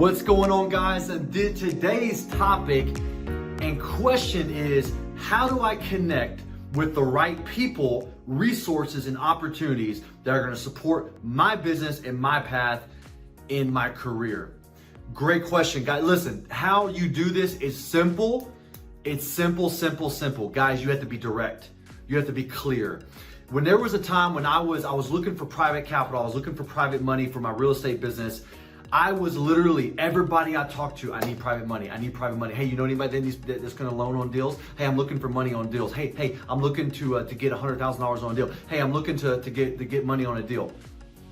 What's going on, guys? And today's topic and question is, how do I connect with the right people, resources, and opportunities that are going to support my business and my path in my career? Great question, guys. Listen, how you do this is simple. It's simple. Guys, you have to be direct. You have to be clear. When there was a time when I was looking for private capital, I was looking for private money for my real estate business. I was literally, everybody I talked to, I need private money. Hey, you know anybody that's gonna loan on deals? Hey, I'm looking for money on deals. Hey, I'm looking to get $100,000 on a deal. Hey, I'm looking to get money on a deal.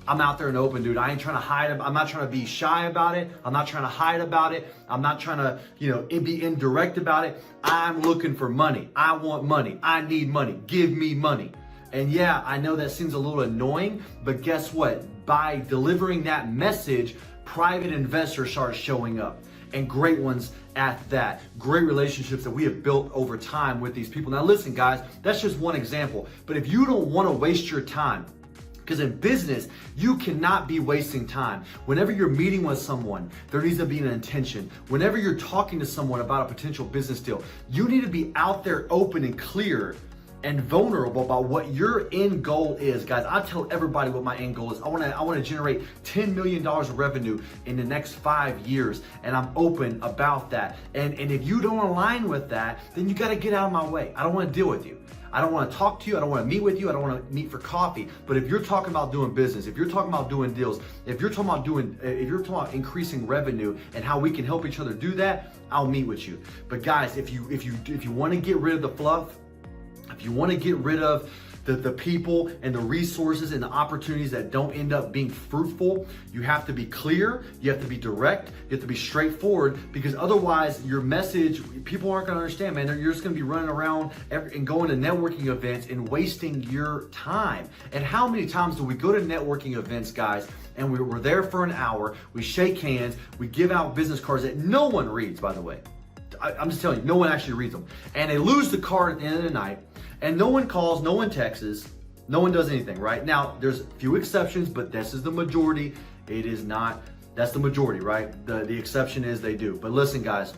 I'm out there and open, dude. I ain't trying to hide. I'm not trying to be shy about it. I'm not trying to hide about it. I'm not trying to, be indirect about it. I'm looking for money. I want money. I need money. Give me money. And yeah, I know that seems a little annoying, but guess what? By delivering that message, private investors start showing up, and great ones at that. Great relationships that we have built over time with these people. Now listen, guys, that's just one example. But if you don't want to waste your time, because in business, you cannot be wasting time. Whenever you're meeting with someone, there needs to be an intention. Whenever you're talking to someone about a potential business deal, you need to be out there open and clear and vulnerable about what your end goal is. Guys, I tell everybody what my end goal is. I want to generate $10 million of revenue in the next 5 years, and I'm open about that. And if you don't align with that, then you got to get out of my way. I don't want to deal with you. I don't want to talk to you. I don't want to meet with you. I don't want to meet for coffee. But if you're talking about doing business, if you're talking about doing deals, if you're talking about increasing revenue and how we can help each other do that, I'll meet with you. But guys, if you want to get rid of the fluff, if you want to get rid of the people and the resources and the opportunities that don't end up being fruitful, you have to be clear, you have to be direct, you have to be straightforward, because otherwise your message, people aren't going to understand, man. You're just going to be running around and going to networking events and wasting your time. And how many times do we go to networking events, guys, and we're there for an hour, we shake hands, we give out business cards that no one reads, by the way. I'm just telling you, no one actually reads them. And they lose the card at the end of the night, and no one calls, no one texts, no one does anything, right? Now, there's a few exceptions, but this is the majority. It is not, that's the majority, right? The exception is they do. But listen, guys,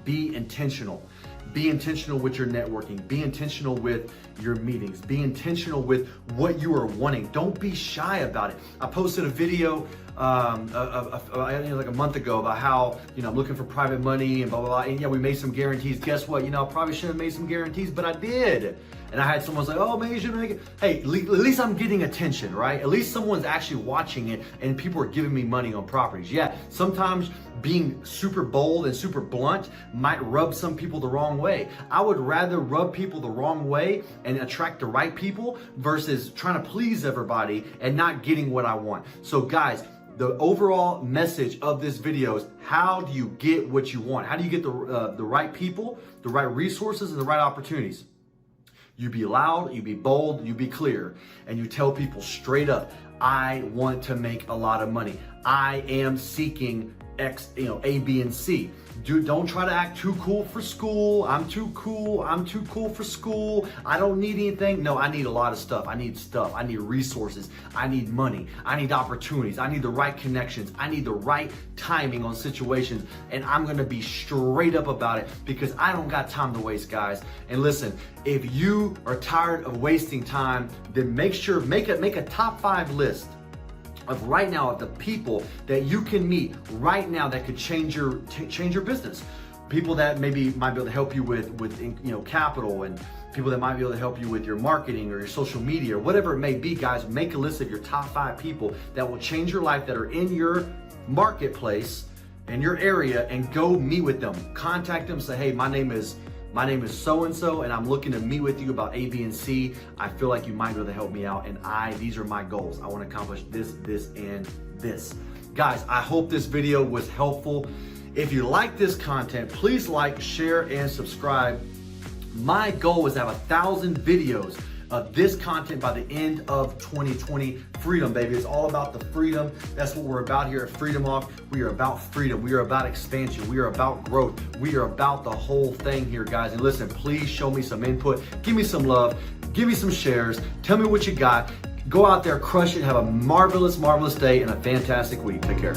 be intentional. Be intentional with your networking. Be intentional with your meetings. Be intentional with what you are wanting. Don't be shy about it. I posted a video like a month ago about how, I'm looking for private money and blah, blah, blah. And yeah, we made some guarantees. Guess what? I probably shouldn't have made some guarantees, but I did. And I had someone say, oh, man, you shouldn't make it. Hey, at least I'm getting attention, right? At least someone's actually watching it and people are giving me money on properties. Yeah, sometimes being super bold and super blunt might rub some people the wrong way. I would rather rub people the wrong way and attract the right people versus trying to please everybody and not getting what I want. So guys, the overall message of this video is, how do you get what you want? How do you get the right people, the right resources, and the right opportunities? You be loud, you be bold, you be clear, and you tell people straight up, I want to make a lot of money. I am seeking X, A, B, and C. Don't try to act too cool for school. I'm too cool for school. I don't need anything. No, I need a lot of stuff. I need resources. I need money. I need opportunities. I need the right connections. I need the right timing on situations. And I'm going to be straight up about it because I don't got time to waste, guys. And listen, if you are tired of wasting time, then make a top 5 list of right now of the people that you can meet right now that could change your business. People that might be able to help you with capital, and people that might be able to help you with your marketing or your social media or whatever it may be. Guys, make a list of your top 5 people that will change your life, that are in your marketplace, in your area, and go meet with them. Contact them, say, hey, my name is so-and-so, and I'm looking to meet with you about A, B, and C. I feel like you might be able to help me out, and these are my goals. I want to accomplish this, and this. Guys, I hope this video was helpful. If you like this content, please like, share, and subscribe. My goal is to have 1,000 videos of this content by the end of 2020. Freedom, baby. It's all about the freedom. That's what we're about here at Freedom Off. We are about freedom. We are about expansion. We are about growth. We are about the whole thing here, guys. And listen, please show me some input. Give me some love. Give me some shares. Tell me what you got. Go out there, crush it. Have a marvelous, marvelous day and a fantastic week. Take care.